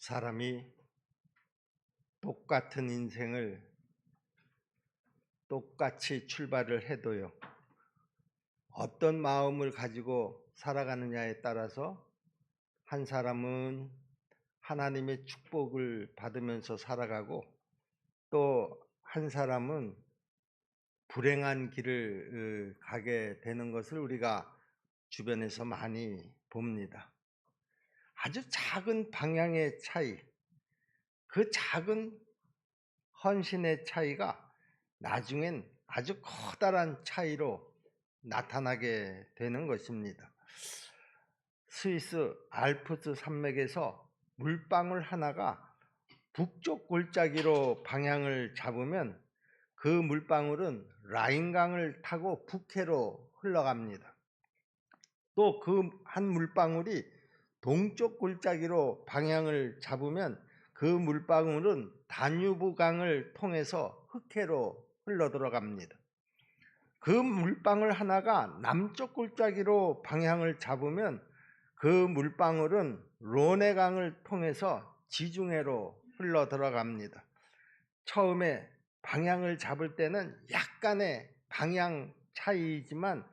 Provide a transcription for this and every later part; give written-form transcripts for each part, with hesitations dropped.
사람이 똑같은 인생을 똑같이 출발을 해도요, 어떤 마음을 가지고 살아가느냐에 따라서 한 사람은 하나님의 축복을 받으면서 살아가고, 또 한 사람은 불행한 길을 가게 되는 것을 우리가 주변에서 많이 봅니다. 아주 작은 방향의 차이, 그 작은 헌신의 차이가 나중엔 아주 커다란 차이로 나타나게 되는 것입니다. 스위스 알프스 산맥에서 물방울 하나가 북쪽 골짜기로 방향을 잡으면 그 물방울은 라인강을 타고 북해로 흘러갑니다. 또 그 한 물방울이 동쪽 골짜기로 방향을 잡으면 그 물방울은 다뉴브강을 통해서 흑해로 흘러 들어갑니다. 그 물방울 하나가 남쪽 골짜기로 방향을 잡으면 그 물방울은 론해강을 통해서 지중해로 흘러 들어갑니다. 처음에 방향을 잡을 때는 약간의 방향 차이이지만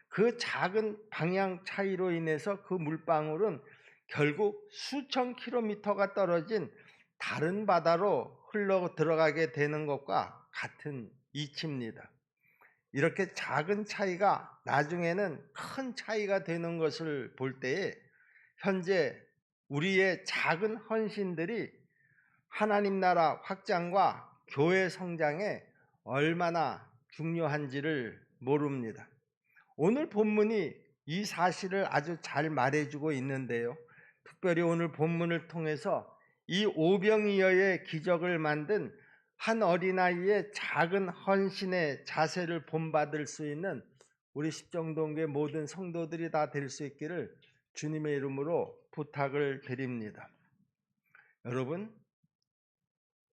그 작은 방향 차이로 인해서 그 물방울은 결국 수천 킬로미터가 떨어진 다른 바다로 흘러 들어가게 되는 것과 같은 이치입니다. 이렇게 작은 차이가 나중에는 큰 차이가 되는 것을 볼 때에 현재 우리의 작은 헌신들이 하나님 나라 확장과 교회 성장에 얼마나 중요한지를 모릅니다. 오늘 본문이 이 사실을 아주 잘 말해주고 있는데요. 특별히 오늘 본문을 통해서 이 오병이어의 기적을 만든 한 어린아이의 작은 헌신의 자세를 본받을 수 있는 우리 십정동교회 모든 성도들이 다 될 수 있기를 주님의 이름으로 부탁을 드립니다. 여러분,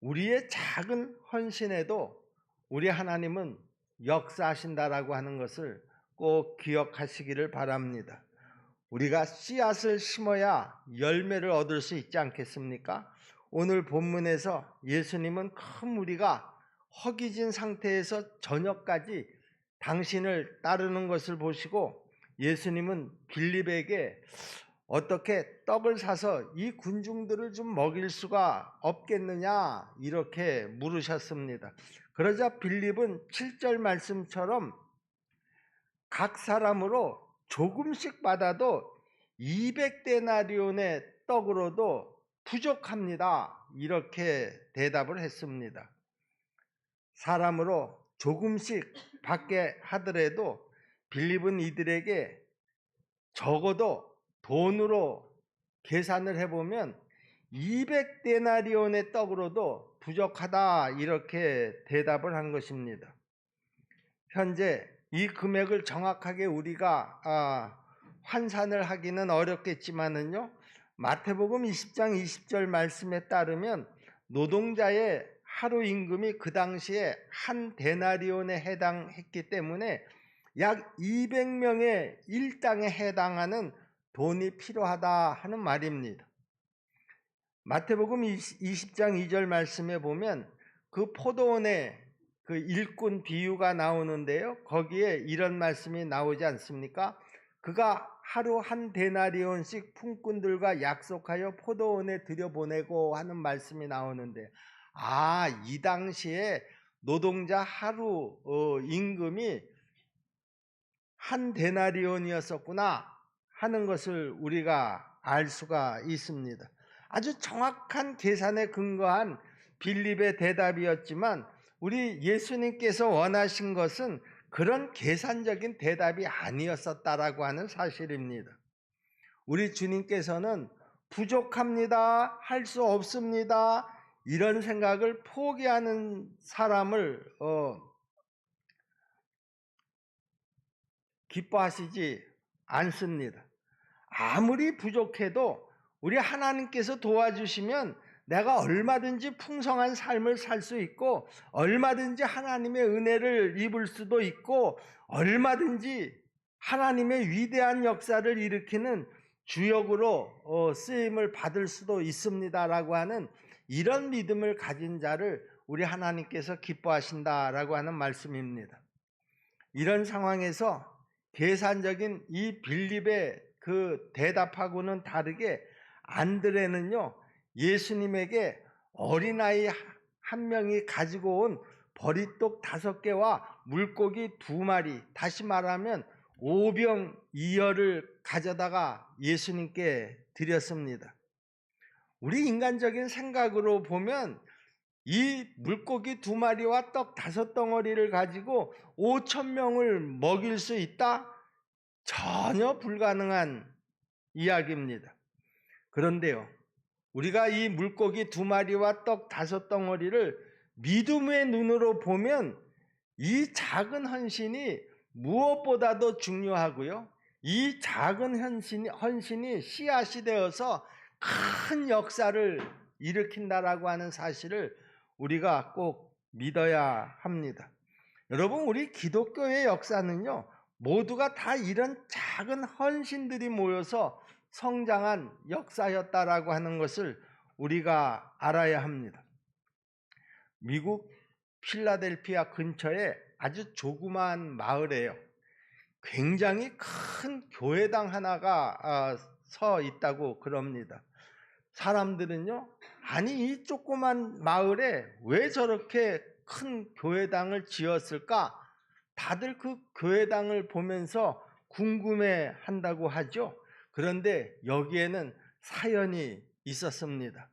우리의 작은 헌신에도 우리 하나님은 역사하신다라고 하는 것을 꼭 기억하시기를 바랍니다. 우리가 씨앗을 심어야 열매를 얻을 수 있지 않겠습니까? 오늘 본문에서 예수님은 큰 무리가 허기진 상태에서 저녁까지 당신을 따르는 것을 보시고 예수님은 빌립에게 어떻게 떡을 사서 이 군중들을 좀 먹일 수가 없겠느냐 이렇게 물으셨습니다. 그러자 빌립은 7절 말씀처럼 각 사람으로 조금씩 받아도 200데나리온의 떡으로도 부족합니다. 이렇게 대답을 했습니다. 사람으로 조금씩 받게 하더라도 빌립은 이들에게 적어도 돈으로 계산을 해보면 200데나리온의 떡으로도 부족하다 이렇게 대답을 한 것입니다. 현재 이 금액을 정확하게 우리가 환산을 하기는 어렵겠지만은요, 마태복음 20장 20절 말씀에 따르면 노동자의 하루 임금이 그 당시에 한 데나리온에 해당했기 때문에 약 200명의 일당에 해당하는 돈이 필요하다 하는 말입니다. 마태복음 20장 2절 말씀에 보면 그 포도원의 그 일꾼 비유가 나오는데요. 거기에 이런 말씀이 나오지 않습니까? 그가 하루 한 데나리온씩 품꾼들과 약속하여 포도원에 들여보내고 하는 말씀이 나오는데, 이 당시에 노동자 하루 임금이 한 데나리온이었었구나 하는 것을 우리가 알 수가 있습니다. 아주 정확한 계산에 근거한 빌립의 대답이었지만 우리 예수님께서 원하신 것은 그런 계산적인 대답이 아니었었다라고 하는 사실입니다. 우리 주님께서는 부족합니다, 할 수 없습니다, 이런 생각을 포기하는 사람을 기뻐하시지 않습니다. 아무리 부족해도 우리 하나님께서 도와주시면 내가 얼마든지 풍성한 삶을 살 수 있고 얼마든지 하나님의 은혜를 입을 수도 있고 얼마든지 하나님의 위대한 역사를 일으키는 주역으로 쓰임을 받을 수도 있습니다라고 하는 이런 믿음을 가진 자를 우리 하나님께서 기뻐하신다라고 하는 말씀입니다. 이런 상황에서 계산적인 이 빌립의 그 대답하고는 다르게 안드레는요, 예수님에게 어린아이 한 명이 가지고 온 버릿독 5개와 물고기 2마리, 다시 말하면 오병이어를 가져다가 예수님께 드렸습니다. 우리 인간적인 생각으로 보면 이 물고기 2마리와 떡 5덩어리를 가지고 5,000명을 먹일 수 있다? 전혀 불가능한 이야기입니다. 그런데요, 우리가 이 물고기 2마리와 떡 5덩어리를 믿음의 눈으로 보면 이 작은 헌신이 무엇보다도 중요하고요, 이 작은 헌신이 씨앗이 되어서 큰 역사를 일으킨다라고 하는 사실을 우리가 꼭 믿어야 합니다. 여러분, 우리 기독교의 역사는요, 모두가 다 이런 작은 헌신들이 모여서 성장한 역사였다라고 하는 것을 우리가 알아야 합니다. 미국 필라델피아 근처에 아주 조그마한 마을에요, 굉장히 큰 교회당 하나가 서 있다고 그럽니다. 사람들은요, 아니 이 조그만 마을에 왜 저렇게 큰 교회당을 지었을까? 다들 그 교회당을 보면서 궁금해 한다고 하죠. 그런데 여기에는 사연이 있었습니다.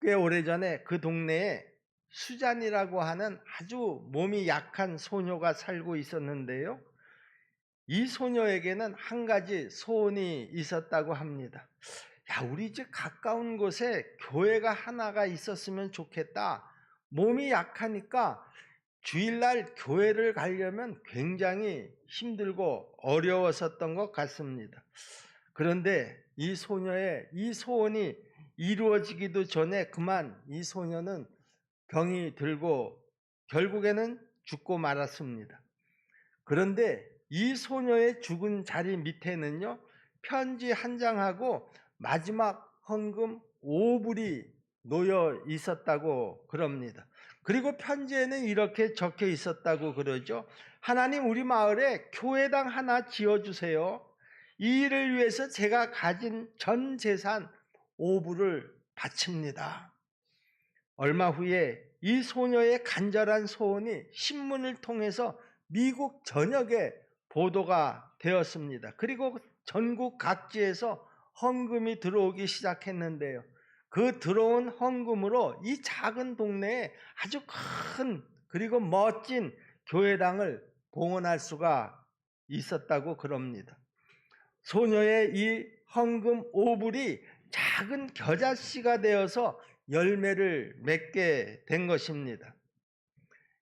꽤 오래전에 그 동네에 수잔이라고 하는 아주 몸이 약한 소녀가 살고 있었는데요, 이 소녀에게는 한 가지 소원이 있었다고 합니다. 야, 우리 집 가까운 곳에 교회가 하나가 있었으면 좋겠다. 몸이 약하니까 주일날 교회를 가려면 굉장히 힘들고 어려웠었던 것 같습니다. 그런데 이 소녀의 이 소원이 이루어지기도 전에 그만 이 소녀는 병이 들고 결국에는 죽고 말았습니다. 그런데 이 소녀의 죽은 자리 밑에는요, 편지 한 장하고 마지막 헌금 5불이 놓여 있었다고 그럽니다. 그리고 편지에는 이렇게 적혀 있었다고 그러죠. 하나님, 우리 마을에 교회당 하나 지어주세요. 이 일을 위해서 제가 가진 전 재산 5불을 바칩니다. 얼마 후에 이 소녀의 간절한 소원이 신문을 통해서 미국 전역에 보도가 되었습니다. 그리고 전국 각지에서 헌금이 들어오기 시작했는데요, 그 들어온 헌금으로 이 작은 동네에 아주 큰 그리고 멋진 교회당을 봉헌할 수가 있었다고 그럽니다. 소녀의 이 헌금 5불이 작은 겨자씨가 되어서 열매를 맺게 된 것입니다.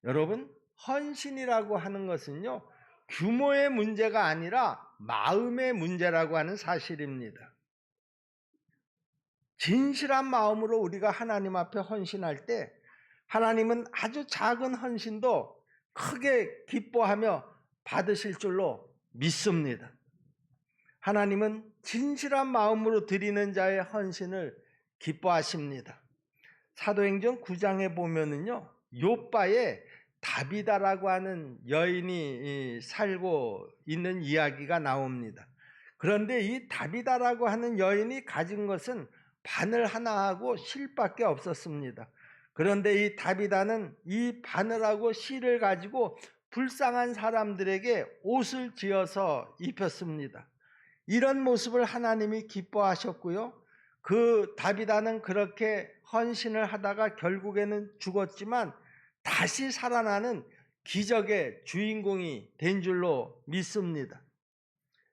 여러분, 헌신이라고 하는 것은요, 규모의 문제가 아니라 마음의 문제라고 하는 사실입니다. 진실한 마음으로 우리가 하나님 앞에 헌신할 때 하나님은 아주 작은 헌신도 크게 기뻐하며 받으실 줄로 믿습니다. 하나님은 진실한 마음으로 드리는 자의 헌신을 기뻐하십니다. 사도행전 9장에 보면은요, 욥바에 다비다라고 하는 여인이 살고 있는 이야기가 나옵니다. 그런데 이 다비다라고 하는 여인이 가진 것은 바늘 하나하고 실밖에 없었습니다. 그런데 이 다비다는 이 바늘하고 실을 가지고 불쌍한 사람들에게 옷을 지어서 입혔습니다. 이런 모습을 하나님이 기뻐하셨고요, 그 다비다는 그렇게 헌신을 하다가 결국에는 죽었지만 다시 살아나는 기적의 주인공이 된 줄로 믿습니다.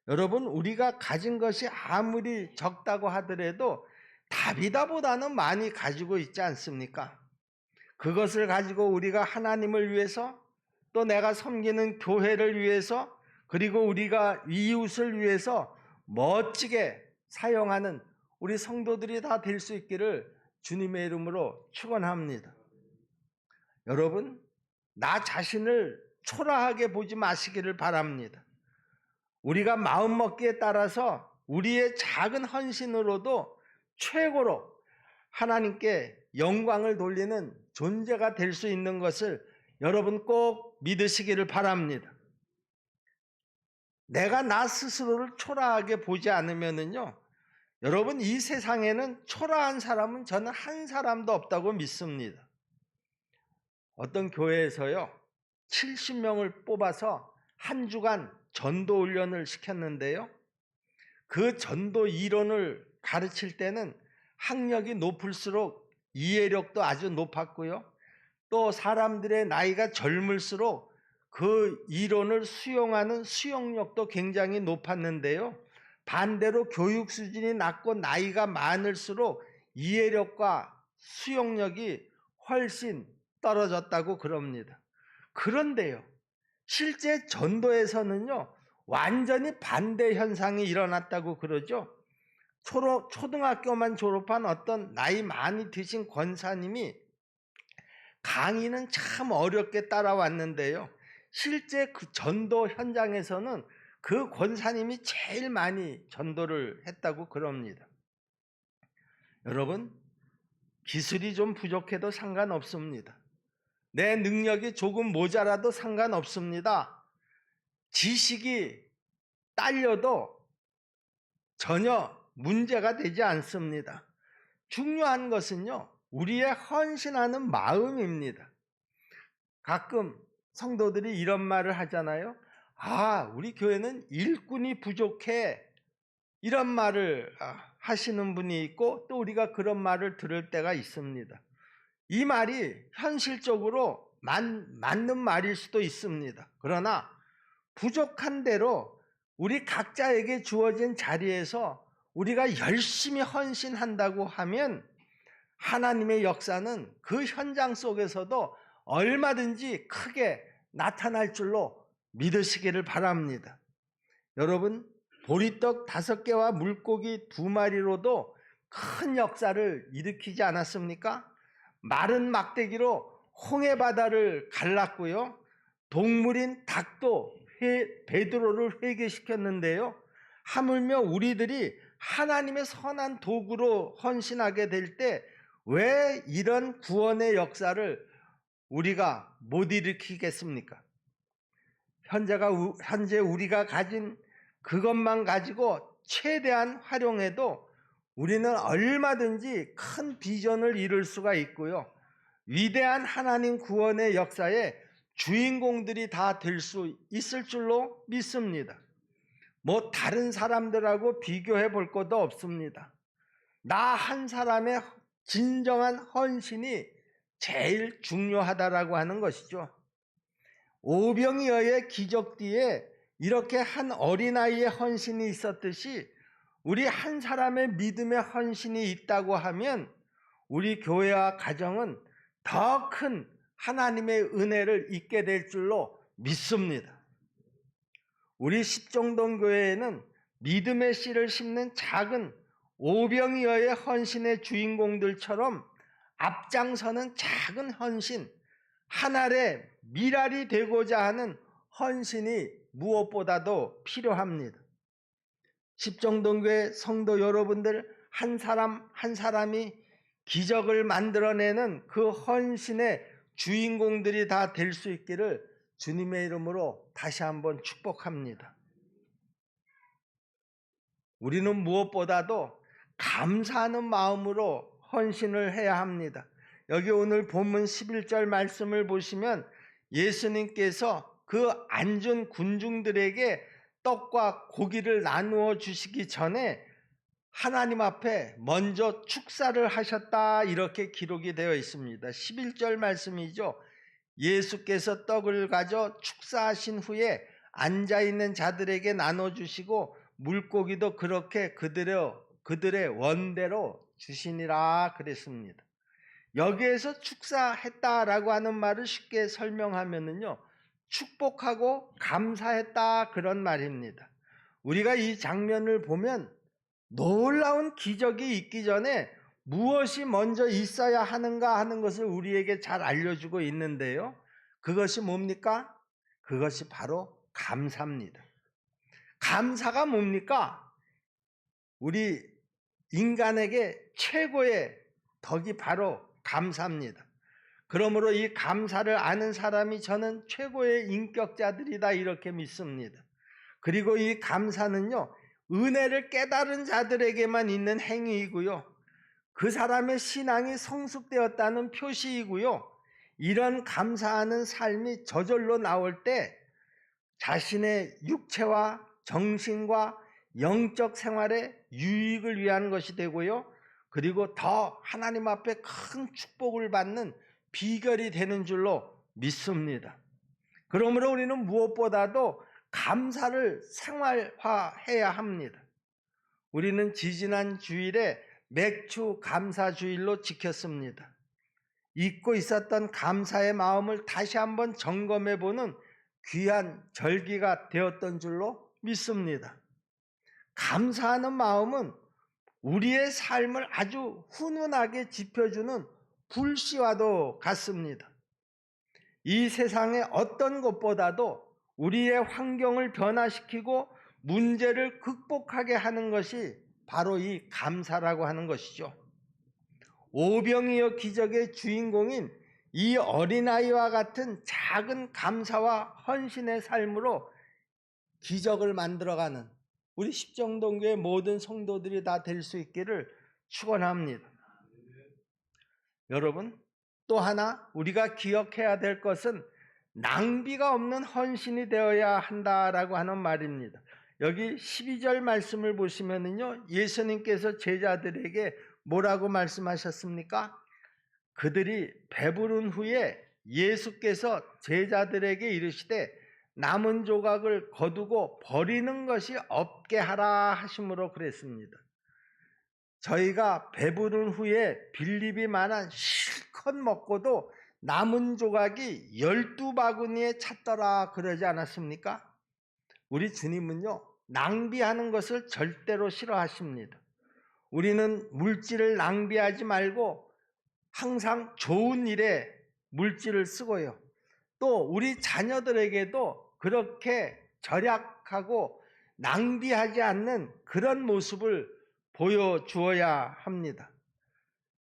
여러분, 우리가 가진 것이 아무리 적다고 하더라도 다비다보다는 많이 가지고 있지 않습니까? 그것을 가지고 우리가 하나님을 위해서, 또 내가 섬기는 교회를 위해서, 그리고 우리가 이웃을 위해서 멋지게 사용하는 우리 성도들이 다 될 수 있기를 주님의 이름으로 축원합니다. 여러분, 나 자신을 초라하게 보지 마시기를 바랍니다. 우리가 마음먹기에 따라서 우리의 작은 헌신으로도 최고로 하나님께 영광을 돌리는 존재가 될 수 있는 것을 여러분 꼭 믿으시기를 바랍니다. 내가 나 스스로를 초라하게 보지 않으면은요, 여러분 이 세상에는 초라한 사람은 저는 한 사람도 없다고 믿습니다. 어떤 교회에서요 70명을 뽑아서 한 주간 전도 훈련을 시켰는데요, 그 전도 이론을 가르칠 때는 학력이 높을수록 이해력도 아주 높았고요, 또 사람들의 나이가 젊을수록 그 이론을 수용하는 수용력도 굉장히 높았는데요, 반대로 교육 수준이 낮고 나이가 많을수록 이해력과 수용력이 훨씬 떨어졌다고 그럽니다. 그런데요, 실제 전도에서는요 완전히 반대 현상이 일어났다고 그러죠. 초등학교만 졸업한 어떤 나이 많이 드신 권사님이 강의는 참 어렵게 따라왔는데요, 실제 그 전도 현장에서는 그 권사님이 제일 많이 전도를 했다고 그럽니다. 여러분, 기술이 좀 부족해도 상관없습니다. 내 능력이 조금 모자라도 상관없습니다. 지식이 딸려도 전혀 문제가 되지 않습니다. 중요한 것은요 우리의 헌신하는 마음입니다. 가끔 성도들이 이런 말을 하잖아요. 우리 교회는 일꾼이 부족해, 이런 말을 하시는 분이 있고, 또 우리가 그런 말을 들을 때가 있습니다. 이 말이 현실적으로 맞는 말일 수도 있습니다. 그러나 부족한 대로 우리 각자에게 주어진 자리에서 우리가 열심히 헌신한다고 하면 하나님의 역사는 그 현장 속에서도 얼마든지 크게 나타날 줄로 믿으시기를 바랍니다. 여러분, 보리떡 5개와 물고기 2마리로도 큰 역사를 일으키지 않았습니까? 마른 막대기로 홍해 바다를 갈랐고요, 동물인 닭도 베드로를 회개시켰는데요, 하물며 우리들이 하나님의 선한 도구로 헌신하게 될 때 왜 이런 구원의 역사를 우리가 못 일으키겠습니까? 현재 우리가 가진 그것만 가지고 최대한 활용해도 우리는 얼마든지 큰 비전을 이룰 수가 있고요, 위대한 하나님 구원의 역사에 주인공들이 다 될 수 있을 줄로 믿습니다. 다른 사람들하고 비교해 볼 것도 없습니다. 나 한 사람의 진정한 헌신이 제일 중요하다라고 하는 것이죠. 오병이어의 기적 뒤에 이렇게 한 어린아이의 헌신이 있었듯이 우리 한 사람의 믿음의 헌신이 있다고 하면 우리 교회와 가정은 더 큰 하나님의 은혜를 잊게 될 줄로 믿습니다. 우리 십정동교회에는 믿음의 씨를 심는 작은 오병이어의 헌신의 주인공들처럼 앞장서는 작은 헌신, 하늘의 미랄이 되고자 하는 헌신이 무엇보다도 필요합니다. 십정동교회 성도 여러분들 한 사람 한 사람이 기적을 만들어내는 그 헌신의 주인공들이 다 될 수 있기를 주님의 이름으로 다시 한번 축복합니다. 우리는 무엇보다도 감사하는 마음으로 헌신을 해야 합니다. 여기 오늘 본문 11절 말씀을 보시면 예수님께서 그 앉은 군중들에게 떡과 고기를 나누어 주시기 전에 하나님 앞에 먼저 축사를 하셨다, 이렇게 기록이 되어 있습니다. 11절 말씀이죠. 예수께서 떡을 가져 축사하신 후에 앉아있는 자들에게 나눠주시고 물고기도 그렇게 그들의 원대로 주시니라 그랬습니다. 여기에서 축사했다라고 하는 말을 쉽게 설명하면은요, 축복하고 감사했다, 그런 말입니다. 우리가 이 장면을 보면 놀라운 기적이 있기 전에 무엇이 먼저 있어야 하는가 하는 것을 우리에게 잘 알려주고 있는데요, 그것이 뭡니까? 그것이 바로 감사입니다. 감사가 뭡니까? 우리 인간에게 최고의 덕이 바로 감사입니다. 그러므로 이 감사를 아는 사람이 저는 최고의 인격자들이다 이렇게 믿습니다. 그리고 이 감사는요, 은혜를 깨달은 자들에게만 있는 행위이고요, 그 사람의 신앙이 성숙되었다는 표시이고요, 이런 감사하는 삶이 저절로 나올 때 자신의 육체와 정신과 영적 생활의 유익을 위한 것이 되고요, 그리고 더 하나님 앞에 큰 축복을 받는 비결이 되는 줄로 믿습니다. 그러므로 우리는 무엇보다도 감사를 생활화해야 합니다. 우리는 지지난 주일에 맥주 감사 주일로 지켰습니다. 잊고 있었던 감사의 마음을 다시 한번 점검해보는 귀한 절기가 되었던 줄로 믿습니다. 감사하는 마음은 우리의 삶을 아주 훈훈하게 지펴주는 불씨와도 같습니다. 이 세상의 어떤 것보다도 우리의 환경을 변화시키고 문제를 극복하게 하는 것이 바로 이 감사라고 하는 것이죠. 오병이어 기적의 주인공인 이 어린아이와 같은 작은 감사와 헌신의 삶으로 기적을 만들어가는 우리 십정동교의 모든 성도들이 다 될 수 있기를 축원합니다. 여러분, 또 하나 우리가 기억해야 될 것은 낭비가 없는 헌신이 되어야 한다라고 하는 말입니다. 여기 12절 말씀을 보시면은요, 예수님께서 제자들에게 뭐라고 말씀하셨습니까? 그들이 배부른 후에 예수께서 제자들에게 이르시되 남은 조각을 거두고 버리는 것이 없게 하라 하심으로 그랬습니다. 저희가 배부른 후에 빌립이만한 실컷 먹고도 남은 조각이 12바구니에 찼더라 그러지 않았습니까? 우리 주님은요, 낭비하는 것을 절대로 싫어하십니다. 우리는 물질을 낭비하지 말고 항상 좋은 일에 물질을 쓰고요, 또 우리 자녀들에게도 그렇게 절약하고 낭비하지 않는 그런 모습을 보여주어야 합니다.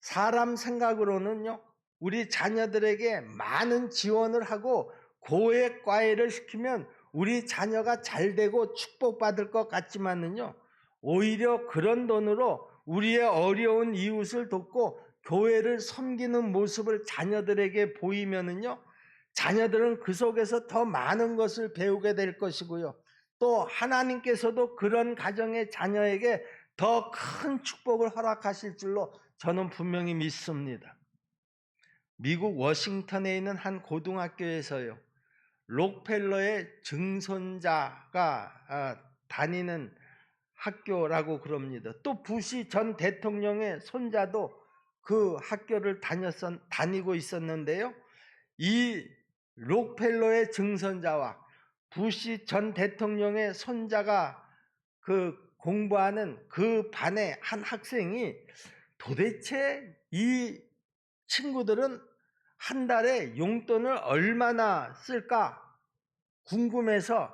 사람 생각으로는요, 우리 자녀들에게 많은 지원을 하고 고액 과외를 시키면 우리 자녀가 잘 되고 축복받을 것 같지만은요, 오히려 그런 돈으로 우리의 어려운 이웃을 돕고 교회를 섬기는 모습을 자녀들에게 보이면은요, 자녀들은 그 속에서 더 많은 것을 배우게 될 것이고요, 또 하나님께서도 그런 가정의 자녀에게 더 큰 축복을 허락하실 줄로 저는 분명히 믿습니다. 미국 워싱턴에 있는 한 고등학교에서요, 록펠러의 증손자가 다니는 학교라고 그럽니다. 또 부시 전 대통령의 손자도 그 학교를 다니고 있었는데요, 이 록펠러의 증손자와 부시 전 대통령의 손자가 공부하는 그 반의 한 학생이 도대체 이 친구들은 한 달에 용돈을 얼마나 쓸까 궁금해서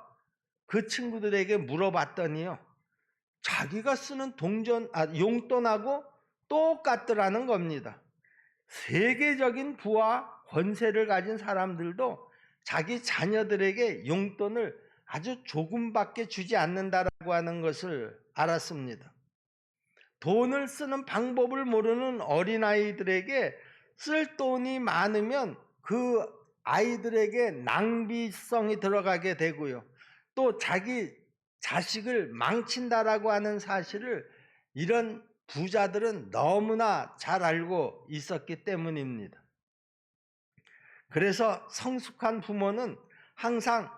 그 친구들에게 물어봤더니요, 자기가 쓰는 용돈하고 똑같더라는 겁니다. 세계적인 부와 권세를 가진 사람들도 자기 자녀들에게 용돈을 아주 조금밖에 주지 않는다라고 하는 것을 알았습니다. 돈을 쓰는 방법을 모르는 어린아이들에게 쓸 돈이 많으면 그 아이들에게 낭비성이 들어가게 되고요, 또 자기 자식을 망친다라고 하는 사실을 이런 부자들은 너무나 잘 알고 있었기 때문입니다. 그래서 성숙한 부모는 항상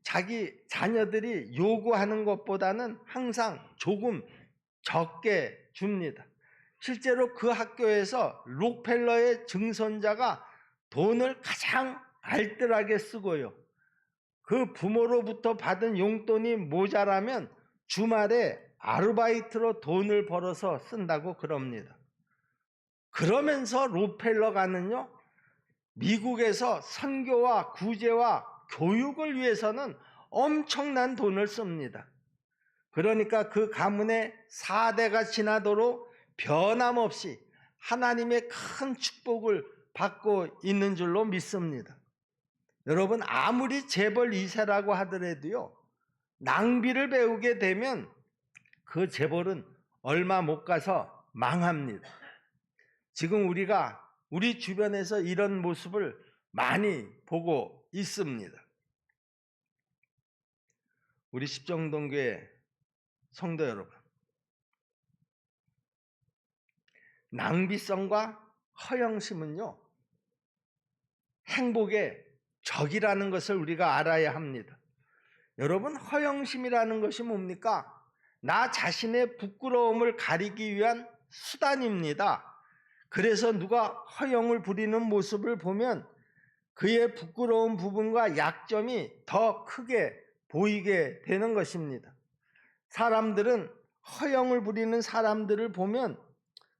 자기 자녀들이 요구하는 것보다는 항상 조금 적게 줍니다. 실제로 그 학교에서 록펠러의 증손자가 돈을 가장 알뜰하게 쓰고요, 그 부모로부터 받은 용돈이 모자라면 주말에 아르바이트로 돈을 벌어서 쓴다고 그럽니다. 그러면서 록펠러가는요, 미국에서 선교와 구제와 교육을 위해서는 엄청난 돈을 씁니다. 그러니까 그 가문의 4대가 지나도록 변함없이 하나님의 큰 축복을 받고 있는 줄로 믿습니다. 여러분, 아무리 재벌 2세라고 하더라도요, 낭비를 배우게 되면 그 재벌은 얼마 못 가서 망합니다. 지금 우리가 우리 주변에서 이런 모습을 많이 보고 있습니다. 우리 십정동교회 성도 여러분, 낭비성과 허영심은요, 행복의 적이라는 것을 우리가 알아야 합니다. 여러분, 허영심이라는 것이 뭡니까? 나 자신의 부끄러움을 가리기 위한 수단입니다. 그래서 누가 허영을 부리는 모습을 보면 그의 부끄러운 부분과 약점이 더 크게 보이게 되는 것입니다. 사람들은 허영을 부리는 사람들을 보면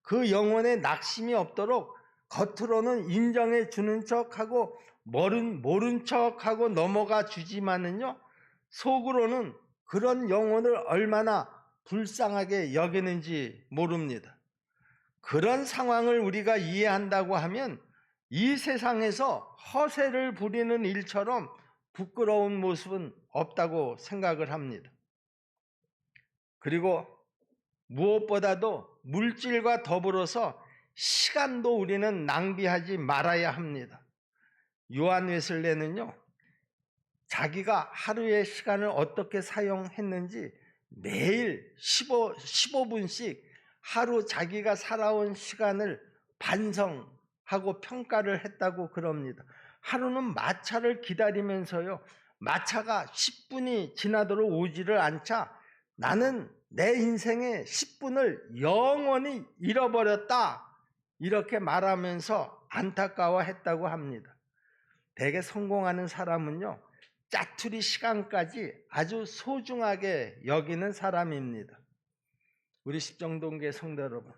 그 영혼에 낙심이 없도록 겉으로는 인정해 주는 척하고 모른 척하고 넘어가 주지만은요, 속으로는 그런 영혼을 얼마나 불쌍하게 여기는지 모릅니다. 그런 상황을 우리가 이해한다고 하면 이 세상에서 허세를 부리는 일처럼 부끄러운 모습은 없다고 생각을 합니다. 그리고 무엇보다도 물질과 더불어서 시간도 우리는 낭비하지 말아야 합니다. 요한 웨슬레는요, 자기가 하루의 시간을 어떻게 사용했는지 매일 15분씩 하루 자기가 살아온 시간을 반성하고 평가를 했다고 그럽니다. 하루는 마차를 기다리면서요, 마차가 10분이 지나도록 오지를 않자 나는 내 인생의 10분을 영원히 잃어버렸다, 이렇게 말하면서 안타까워했다고 합니다. 대개 성공하는 사람은요, 짜투리 시간까지 아주 소중하게 여기는 사람입니다. 우리 십정동교회 성도 여러분,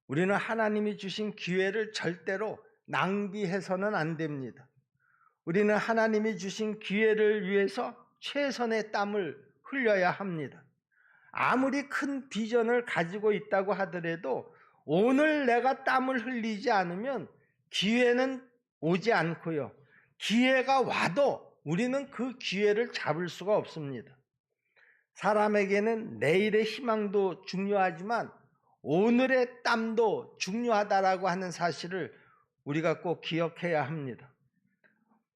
우리는 하나님이 주신 기회를 절대로 낭비해서는 안 됩니다. 우리는 하나님이 주신 기회를 위해서 최선의 땀을 흘려야 합니다. 아무리 큰 비전을 가지고 있다고 하더라도 오늘 내가 땀을 흘리지 않으면 기회는 오지 않고요, 기회가 와도 우리는 그 기회를 잡을 수가 없습니다. 사람에게는 내일의 희망도 중요하지만 오늘의 땀도 중요하다라고 하는 사실을 우리가 꼭 기억해야 합니다.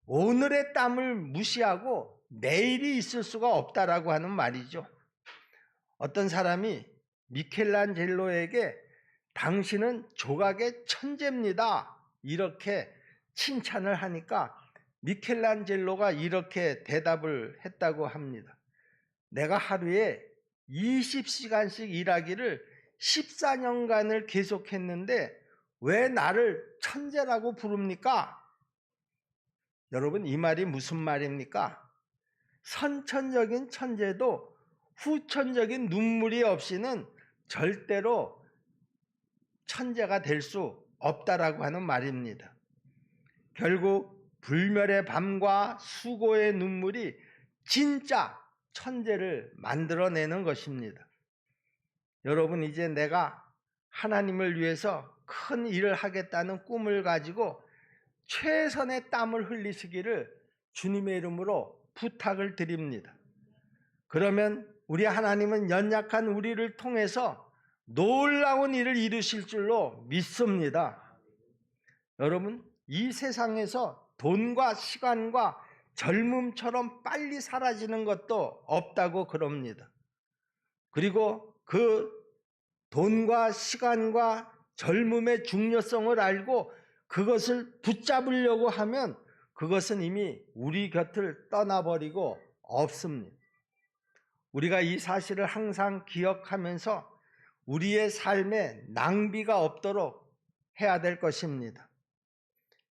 오늘의 땀을 무시하고 내일이 있을 수가 없다라고 하는 말이죠. 어떤 사람이 미켈란젤로에게 당신은 조각의 천재입니다, 이렇게 칭찬을 하니까 미켈란젤로가 이렇게 대답을 했다고 합니다. 내가 하루에 20시간씩 일하기를 14년간을 계속했는데 왜 나를 천재라고 부릅니까? 여러분, 이 말이 무슨 말입니까? 선천적인 천재도 후천적인 눈물이 없이는 절대로 천재가 될 수 없다라고 하는 말입니다. 결국 불멸의 밤과 수고의 눈물이 진짜 천재를 만들어내는 것입니다. 여러분, 이제 내가 하나님을 위해서 큰 일을 하겠다는 꿈을 가지고 최선의 땀을 흘리시기를 주님의 이름으로 부탁을 드립니다. 그러면 우리 하나님은 연약한 우리를 통해서 놀라운 일을 이루실 줄로 믿습니다. 여러분, 이 세상에서 돈과 시간과 젊음처럼 빨리 사라지는 것도 없다고 그럽니다. 그리고 그 돈과 시간과 젊음의 중요성을 알고 그것을 붙잡으려고 하면 그것은 이미 우리 곁을 떠나버리고 없습니다. 우리가 이 사실을 항상 기억하면서 우리의 삶에 낭비가 없도록 해야 될 것입니다.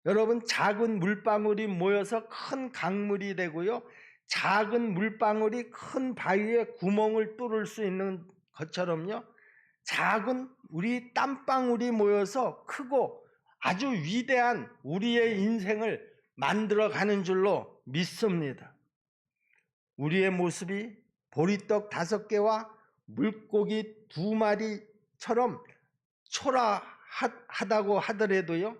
여러분, 작은 물방울이 모여서 큰 강물이 되고요, 작은 물방울이 큰 바위에 구멍을 뚫을 수 있는 것처럼요, 작은 우리 땀방울이 모여서 크고 아주 위대한 우리의 인생을 만들어가는 줄로 믿습니다. 우리의 모습이 보리떡 5개와 물고기 2마리처럼 초라하다고 하더라도요,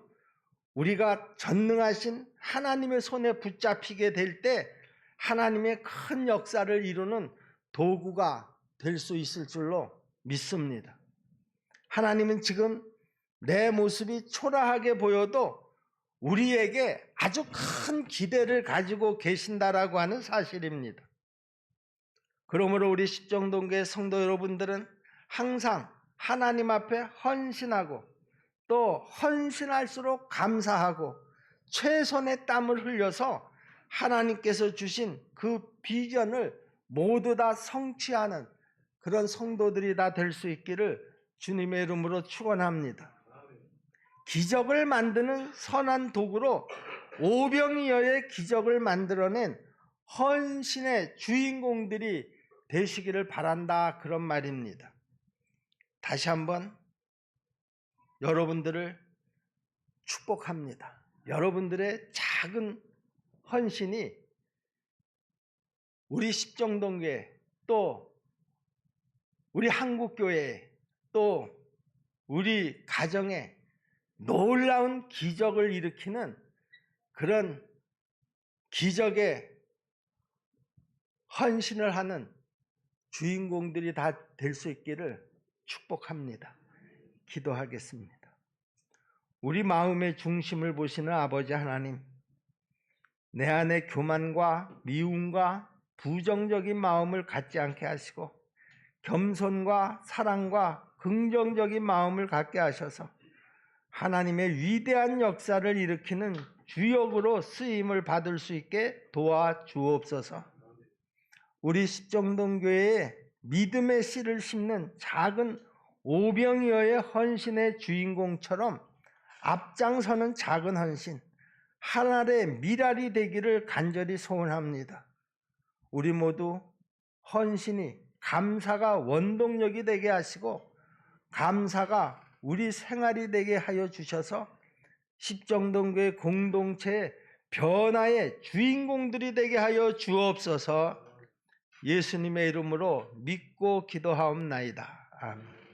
우리가 전능하신 하나님의 손에 붙잡히게 될 때 하나님의 큰 역사를 이루는 도구가 될 수 있을 줄로 믿습니다. 하나님은 지금 내 모습이 초라하게 보여도 우리에게 아주 큰 기대를 가지고 계신다라고 하는 사실입니다. 그러므로 우리 십정동교회 성도 여러분들은 항상 하나님 앞에 헌신하고 또 헌신할수록 감사하고 최선의 땀을 흘려서 하나님께서 주신 그 비전을 모두 다 성취하는 그런 성도들이 다 될 수 있기를 주님의 이름으로 축원합니다. 기적을 만드는 선한 도구로 오병이어의 기적을 만들어낸 헌신의 주인공들이 되시기를 바란다, 그런 말입니다. 다시 한번 여러분들을 축복합니다. 여러분들의 작은 헌신이 우리 십정동교회 또 우리 한국교회 또 우리 가정에 놀라운 기적을 일으키는 그런 기적의 헌신을 하는 주인공들이 다 될 수 있기를 축복합니다. 기도하겠습니다. 우리 마음의 중심을 보시는 아버지 하나님, 내 안에 교만과 미움과 부정적인 마음을 갖지 않게 하시고 겸손과 사랑과 긍정적인 마음을 갖게 하셔서 하나님의 위대한 역사를 일으키는 주역으로 쓰임을 받을 수 있게 도와주옵소서. 우리 십정동교회에 믿음의 씨를 심는 작은 오병이어의 헌신의 주인공처럼 앞장서는 작은 헌신, 하늘의 미랄이 되기를 간절히 소원합니다. 우리 모두 헌신이 감사가 원동력이 되게 하시고 감사가 우리 생활이 되게 하여 주셔서 십정동교회 공동체의 변화의 주인공들이 되게 하여 주옵소서. 예수님의 이름으로 믿고 기도하옵나이다. 아멘.